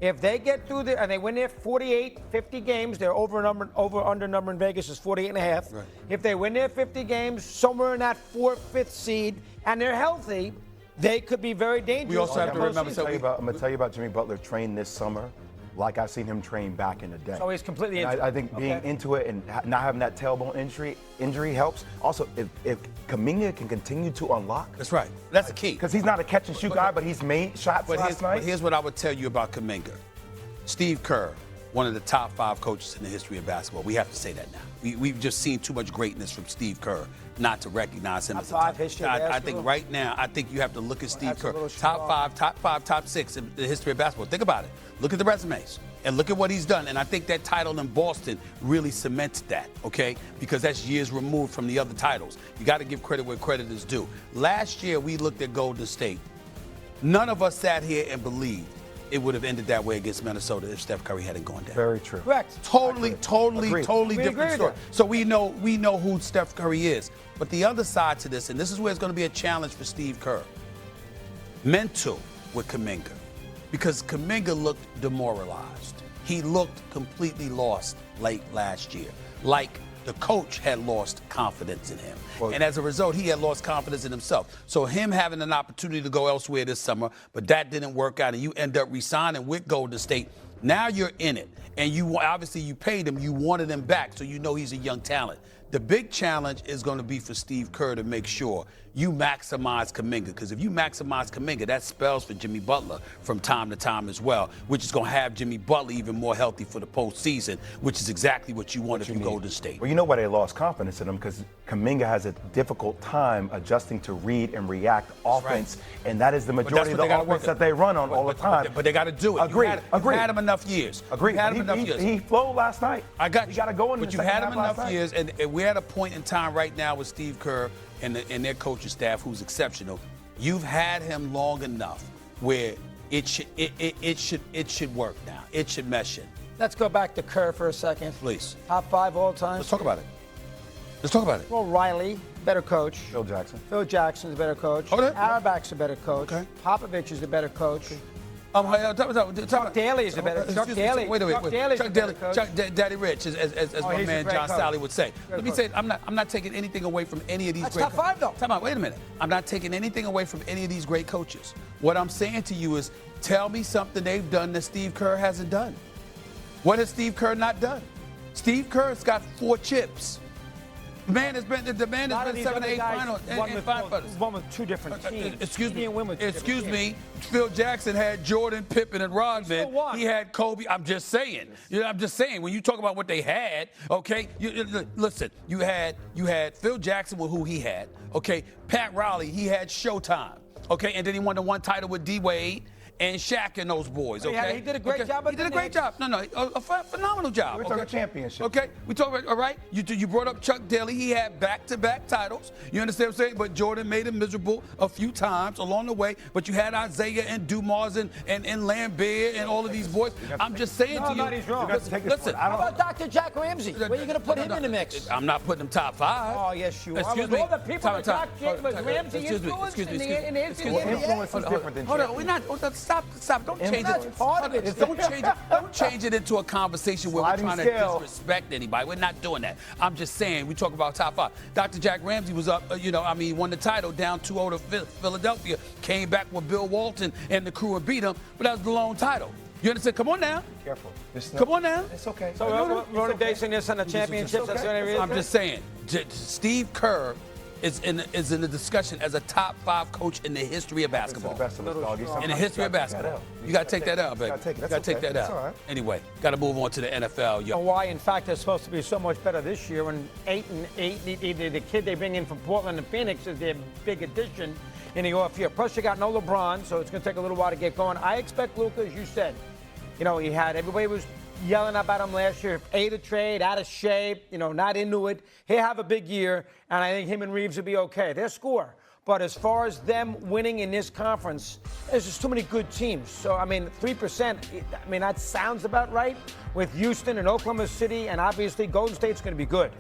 If they get through and they win their 48, 50 games, their over-under number in Vegas is 48.5. Right. If they win their 50 games, somewhere in that 4th, 5th seed, and they're healthy, they could be very dangerous. We also have to remember I'm going to tell you about Jimmy Butler trained this summer like I've seen him train back in the day. So he's completely into it. I think being into it and not having that tailbone injury helps. Also, if Kuminga can continue to unlock. That's right. That's the key. Because he's not a catch-and-shoot guy, but he's made shots last night. But here's what I would tell you about Kuminga. Steve Kerr, one of the top 5 coaches in the history of basketball. We have to say that now. We've just seen too much greatness from Steve Kerr not to recognize him as a top 5. I think right now, I think you have to look at Steve Kerr. Top 5, top 6 in the history of basketball. Think about it. Look at the resumes and look at what he's done. And I think that title in Boston really cements that, okay? Because that's years removed from the other titles. You got to give credit where credit is due. Last year, we looked at Golden State. None of us sat here and believed it would have ended that way against Minnesota if Steph Curry hadn't gone down. Very true. Correct. Totally different story. So we know who Steph Curry is. But the other side to this, and this is where it's going to be a challenge for Steve Kerr, mental with Kuminga. Because Kuminga looked demoralized. He looked completely lost late last year. Like the coach had lost confidence in him. And as a result, he had lost confidence in himself. So him having an opportunity to go elsewhere this summer, but that didn't work out, and you end up re-signing with Golden State, now you're in it. And you obviously you paid him, you wanted him back, so you know he's a young talent. The big challenge is going to be for Steve Kerr to make sure you maximize Kuminga, because if you maximize Kuminga, that spells for Jimmy Butler from time to time as well, which is going to have Jimmy Butler even more healthy for the postseason, which is exactly what you want if you go to State. Well, you know why they lost confidence in him? Because Kuminga has a difficult time adjusting to read and react offense, and that is the majority of the offense that they run on all the time. But they got to do it. Agreed. You had him enough years. Agreed. He flowed last night. I got you. You got to go in. But you had him enough years, and we're at a point in time right now with Steve Kerr and their coaching staff, who's exceptional. You've had him long enough where it should work now. It should mesh in. Let's go back to Kerr for a second. Please. Top 5 all time. Let's talk about it. Well, Riley, better coach. Phil Jackson. Phil Jackson's a better coach. Auerbach's a better coach. Okay. Popovich is a better coach. Chuck Daly is a better coach. Chuck Daddy Rich, as my man John Sally would say. Let me say, I'm not taking anything away from any of these great coaches. Top 5 though. Time out, wait a minute. I'm not taking anything away from any of these great coaches. What I'm saying to you is, tell me something they've done that Steve Kerr hasn't done. What has Steve Kerr not done? Steve Kerr's got 4 chips. The man has been 7 or 8 finals and 5 finals. One with 2 different teams. Excuse me. Phil Jackson had Jordan, Pippen, and Rodman. He had Kobe. I'm just saying. When you talk about what they had, okay. Listen. You had Phil Jackson with who he had. Okay. Pat Riley. He had Showtime. Okay. And then he won the 1 title with D Wade and Shaq and those boys, okay? He did a great job. He did a great job. No, a phenomenal job. We're talking championship. Okay, we talk about, all right? You brought up Chuck Daly. He had back-to-back titles. You understand what I'm saying? But Jordan made him miserable a few times along the way. But you had Isaiah and Dumas and Lambert and all of these boys. I'm just saying to you. No, he's wrong. Listen. How about Dr. Jack Ramsey? Where are you going to put him in the mix? I'm not putting him top 5. Oh, yes, you are. Excuse me. All the people that Doc Ramsey influenced in his influence is different than Hold on, we're not. Stop. Don't change it. Don't change it into a conversation where we're trying to disrespect anybody. We're not doing that. I'm just saying we talk about top 5. Dr. Jack Ramsey was up. Won the title down 2-0 to Philadelphia. Came back with Bill Walton and the crew and beat him. But that was the lone title. You understand? Come on now. Careful. Come on now. It's okay. So we're only basing this on the championships. That's the only reason. I'm just saying. Steve Kerr is in the discussion as a top 5 coach in the history of basketball. In the history of basketball. You got to take that out, baby. You got to take that out. All right. Anyway, got to move on to the NFL. Why, in fact, they're supposed to be so much better this year when 8-8, the kid they bring in from Portland and Phoenix is their big addition in the off year. Plus, you got no LeBron, so it's going to take a little while to get going. I expect Luka, as you said, he had everybody was yelling about him last year, A to trade, out of shape, not into it. He'll have a big year, and I think him and Reeves will be okay. They'll score. But as far as them winning in this conference, there's just too many good teams. So, 3%, that sounds about right with Houston and Oklahoma City, and obviously Golden State's going to be good.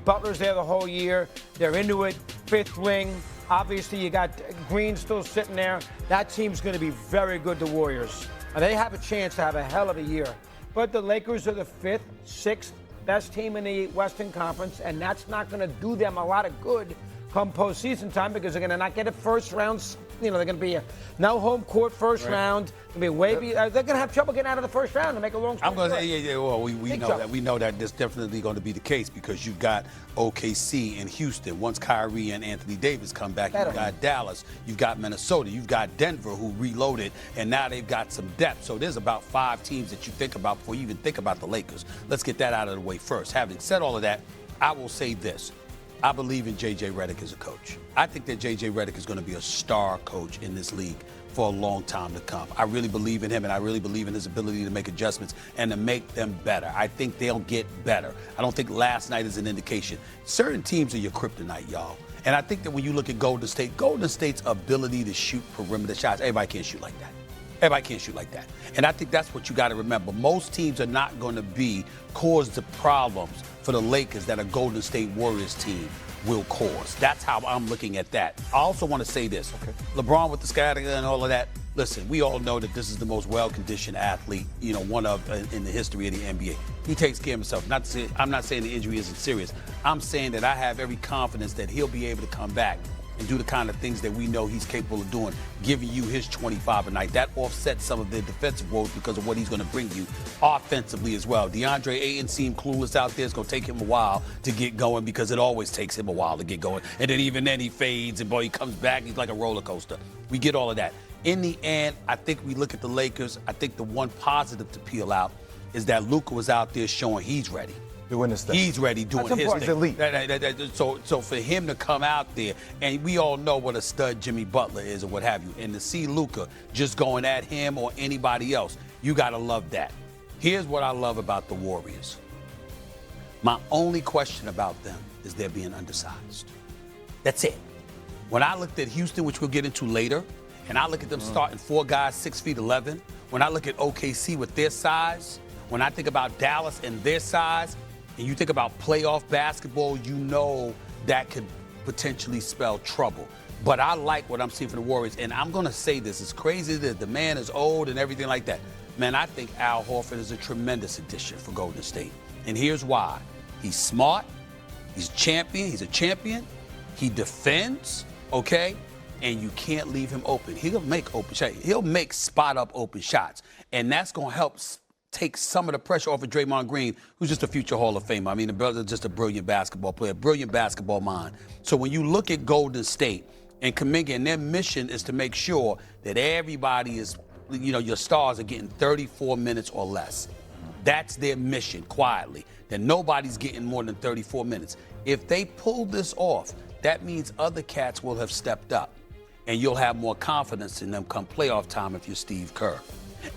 Butler's there the whole year. They're into it. 5th ring. Obviously, you got Green still sitting there. That team's going to be very good, the Warriors. and they have a chance to have a hell of a year. But the Lakers are the 5th, 6th best team in the Western Conference, and that's not going to do them a lot of good come postseason time because they're going to not get a first round. They're going to be no home court first round. They're going to have trouble getting out of the first round to make a long story. I'm going to say, well, we know trouble. That. We know that that's definitely going to be the case because you've got OKC and Houston. Once Kyrie and Anthony Davis come back, you've got Dallas, you've got Minnesota, you've got Denver who reloaded, and now they've got some depth. So there's about 5 teams that you think about before you even think about the Lakers. Let's get that out of the way first. Having said all of that, I will say this. I believe in J.J. Redick as a coach. I think that J.J. Redick is going to be a star coach in this league for a long time to come. I really believe in him, and I really believe in his ability to make adjustments and to make them better. I think they'll get better. I don't think last night is an indication. Certain teams are your kryptonite, y'all. And I think that when you look at Golden State's ability to shoot perimeter shots, everybody can't shoot like that. Everybody can't shoot like that. And I think that's what you got to remember. Most teams are not going to cause the problems for the Lakers that a Golden State Warriors team will cause. That's how I'm looking at that. I also want to say this. Okay. LeBron with the scatter and all of that. Listen, we all know that this is the most well-conditioned athlete, one of in the history of the NBA. He takes care of himself. I'm not saying the injury isn't serious. I'm saying that I have every confidence that he'll be able to come back and do the kind of things that we know he's capable of doing, giving you his 25 a night. That offsets some of their defensive woes because of what he's going to bring you offensively as well. DeAndre Ayton seemed clueless out there. It's going to take him a while to get going because it always takes him a while to get going. And then even then he fades and, boy, he comes back. He's like a roller coaster. We get all of that. In the end, I think we look at the Lakers. I think the one positive to peel out is that Luka was out there showing he's ready. Doing his thing. He's ready doing his thing. He's elite. So for him to come out there, and we all know what a stud Jimmy Butler is or what have you, and to see Luka just going at him or anybody else, you got to love that. Here's what I love about the Warriors. My only question about them is they're being undersized. That's it. When I looked at Houston, which we'll get into later, and I look at them starting 4 guys 6'11", when I look at OKC with their size, when I think about Dallas and their size, and you think about playoff basketball, you know that could potentially spell trouble. But I like what I'm seeing from the Warriors, and I'm going to say this. It's crazy that the man is old and everything like that. Man, I think Al Horford is a tremendous addition for Golden State. And here's why. He's smart. He's a champion. He defends, okay? And you can't leave him open. He'll make open shots. He'll make spot-up open shots. And that's going to help take some of the pressure off of Draymond Green, who's just a future Hall of Famer. I mean, the brother's just a brilliant basketball player, brilliant basketball mind. So when you look at Golden State and Kuminga, and their mission is to make sure that everybody is, your stars are getting 34 minutes or less. That's their mission, quietly, that nobody's getting more than 34 minutes. If they pull this off, that means other cats will have stepped up, and you'll have more confidence in them come playoff time if you're Steve Kerr.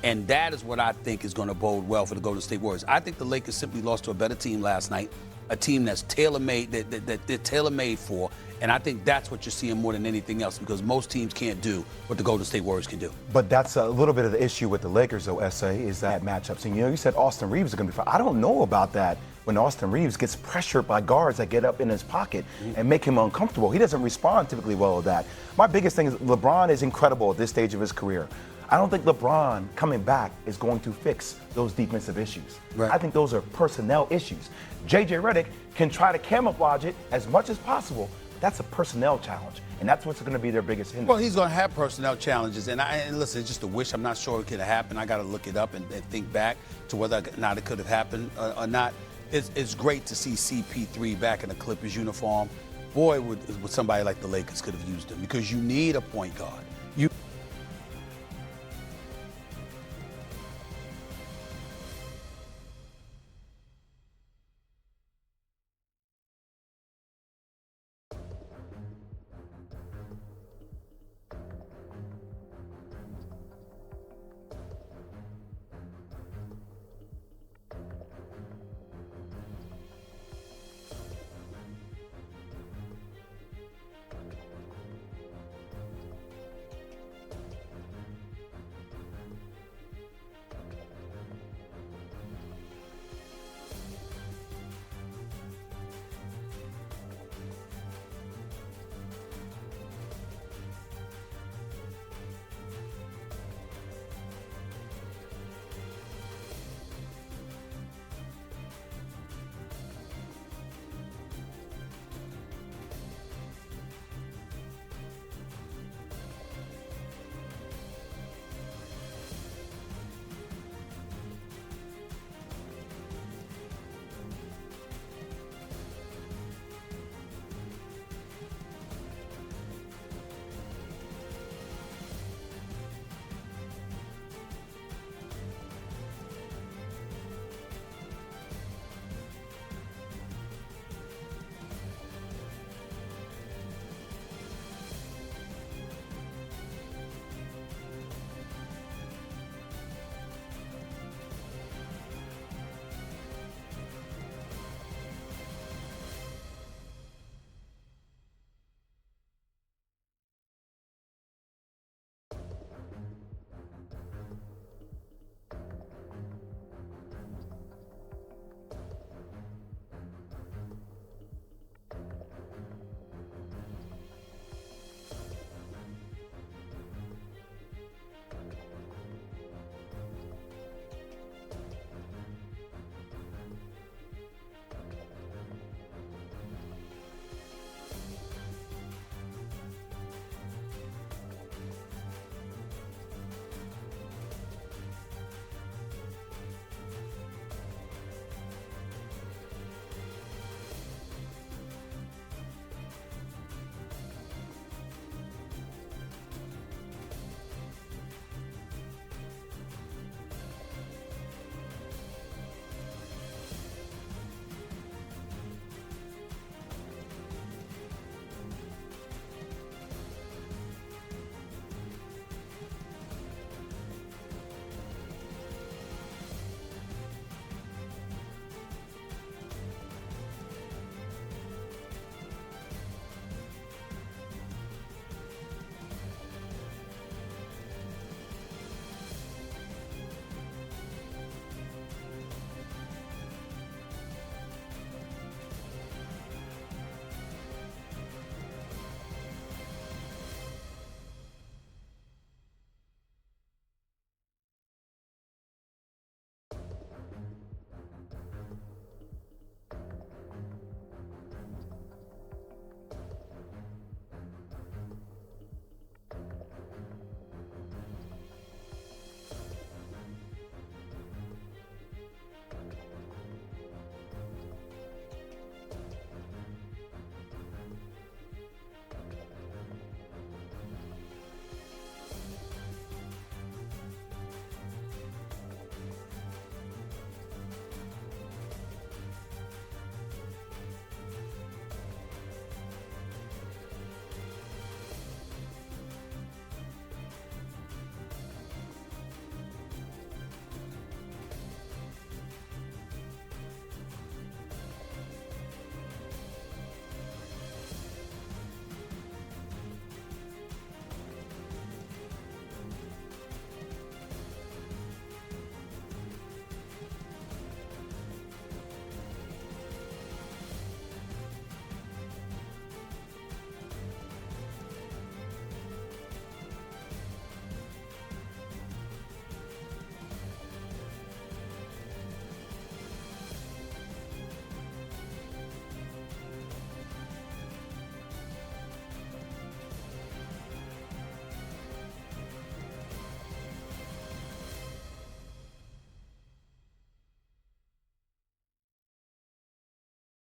And that is what I think is going to bode well for the Golden State Warriors. I think the Lakers simply lost to a better team last night, a team that's tailor-made, that they're tailor-made for. And I think that's what you're seeing more than anything else because most teams can't do what the Golden State Warriors can do. But that's a little bit of the issue with the Lakers, though, S.A., is that matchups. And, you said Austin Reeves is going to be fine. I don't know about that when Austin Reeves gets pressured by guards that get up in his pocket and make him uncomfortable. He doesn't respond typically well to that. My biggest thing is LeBron is incredible at this stage of his career. I don't think LeBron coming back is going to fix those defensive issues. Right. I think those are personnel issues. J.J. Redick can try to camouflage it as much as possible. That's a personnel challenge, and that's what's going to be their biggest hindrance. Well, he's going to have personnel challenges, and listen, it's just a wish. I'm not sure it could have happened. I got to look it up and think back to whether or not it could have happened or not. It's great to see CP3 back in the Clippers uniform. Boy, would somebody like the Lakers could have used him because you need a point guard.